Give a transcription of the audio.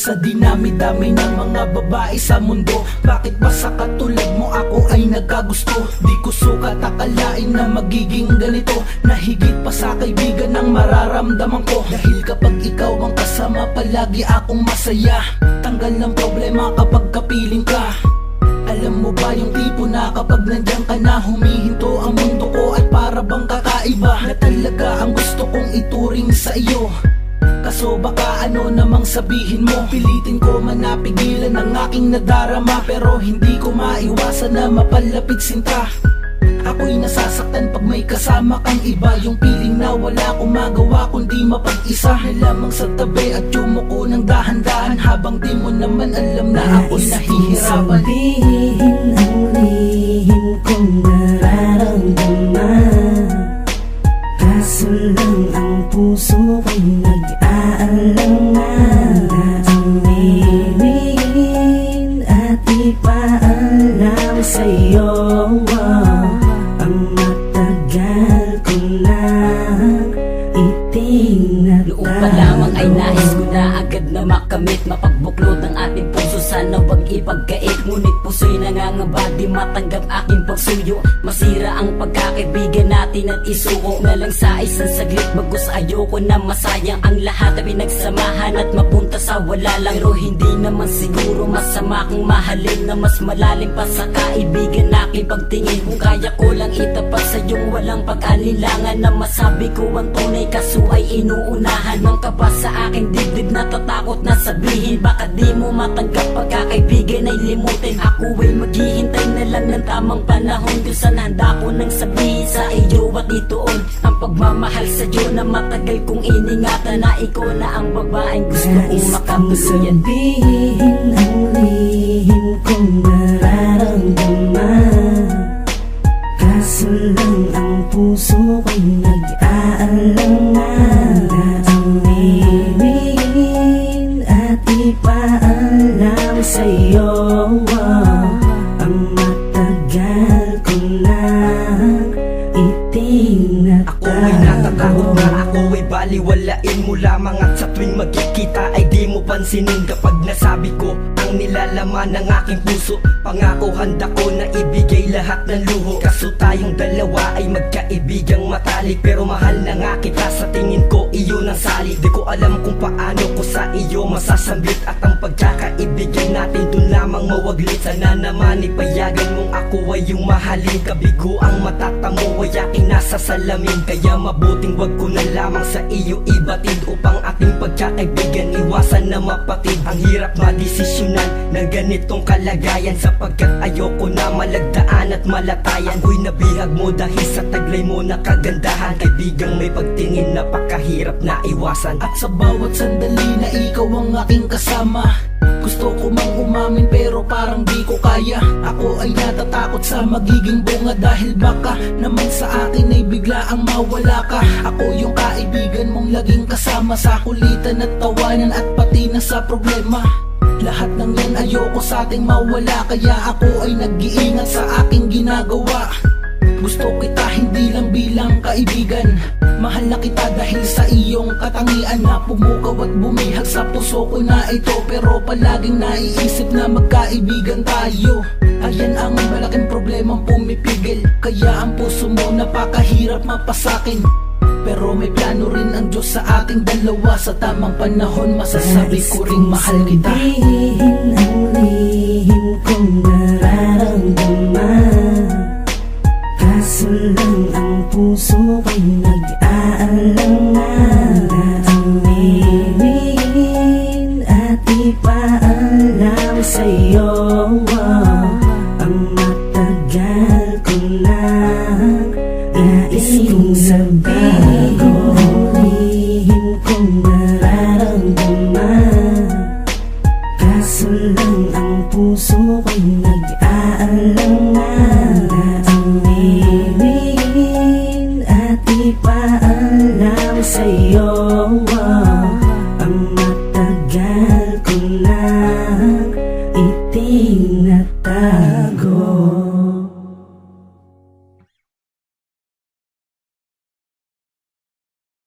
Sa dinami-dami ng mga babae sa mundo, bakit ba sa katulad mo ako ay nagkagusto? Di ko sukat akalain na magiging ganito, na higit pa sa kaibigan ang mararamdaman ko. Dahil kapag ikaw ang kasama, palagi akong masaya. Tanggal ng problema kapag kapiling ka. Alam mo ba yung tipo na kapag nandiyan ka na, humihinto ang mundo ko ay para bang kakaiba, na talaga ang gusto kong ituring sa iyo. Kaso baka ano namang sabihin mo, pilitin ko man napigilan ang aking nadarama, pero hindi ko maiwasan na mapalapit sinta. Ako'y nasasaktan pag may kasama kang iba, yung piling na wala akong magawa kundi mapag-isa na lamang sa tabi at yumuko ng dahan-dahan, habang di mo naman alam na ako'y nahihirapan. Sabihin ang lihim kong nararamdaman, kaso lang ang puso ko'y nag-aalangan na aminin at ipaalam sa'yo ang matagal ko nang itinatag. Noon pa lamang ay nais ko na agad na makamit, mapagbuklod ng ating puso, sana wag ipagkait. Ngunit puso'y nangangamba, di matanggap aking pagsuyo. Masira ang pagkakaibigan natin at isuko na lang sa isang saglit. Bagos ayoko na masayang ang lahat na pinagsamahan at mapunta sa wala lang. Pero hindi naman siguro masama kung mahalin na mas malalim pa sa kaibigan aking pagtingin. Kung kaya ko lang itapat sa iyong walang pag-alinlangan, na masabi ko ang tunay kaso ay inuunahan ng kaba sa aking dibdib, natatakot na sabihin. Baka di mo matanggap pagkakaibigan ay limutin. Ako ay maghihintay na lang ng tamang panahon kung saan handa ko nang sabihin sa iyo at ituon ang pagmamahal sa iyo na matagal kong iningatan, na ikaw na ang babaeng gusto kong makatuluyan. Sabihin ang lihim kong nararamdaman, kaso lang ang puso ko'y nag-aalangan na aminin at ipaalam sa'yo ang matagal ko nang itinatag. Ako ay natatakot na ako ay baliwalain mo lamang, at sa tuwing magkikita ay di mo pansinin. Kapag nasabi ko ang nilalaman ng aking puso, pangako handa ko na ibigay lahat ng luho. Kaso tayong dalawa ay magkaibigang matalik, pero mahal na nga kita, sa tingin ko iyon ang salik. Di ko alam kung paano ko sa iyo masasambit, at ang pagkakaibigan natin dun lamang mawaglit. Sana naman ipayagan mong ako ay yung mahalin. Kabigo ang matatamo ay aking nasa salamin, kaya mabuting wag ko na lamang sa iyo ibatid, upang ating pagkakaibigan iwasan na mapatid. Ang hirap madesisyonan ng ganitong kalagayan, sapagkat ayoko na malagdaan at malatayan. Ako'y nabihag mo dahil sa taglay mo na kagandahan, kaibigang may pagtingin napakahirap na iwasan. At sa bawat sandali na ikaw ang aking kasama, gusto ko mang umamin pero parang di ko kaya. Ako ay natatakot sa magiging bunga, dahil baka naman sa akin ay bigla ang mawala ka. Ako yung kaibigan mong laging kasama sa kulitan at tawanan, at pati na sa problema. Lahat ng yan ayoko sa ating mawala, kaya ako ay nag-iingat sa aking ginagawa. Gusto kita hindi lang bilang kaibigan, mahal na kita dahil sa iyong katangian, na pumukaw at bumihag sa puso ko na ito. Pero palaging naiisip na magkaibigan tayo. Ayan ang malaking problemang pumipigil, kaya ang puso mo napakahirap mapasakin. Pero may plano rin ang Diyos sa ating dalawa, sa tamang panahon masasabi ko ring mahal kita. Sabihin ang lihim kong nararamdaman, kaso lang ang puso ko'y nag-aalangan na aminin at ipaalam sa'yo ang matagal ko nang nais kong sabihin. Ang lihim kong nararamdaman, kaso lang ang puso ko'y nag-aalangan na aminin nang itiyak.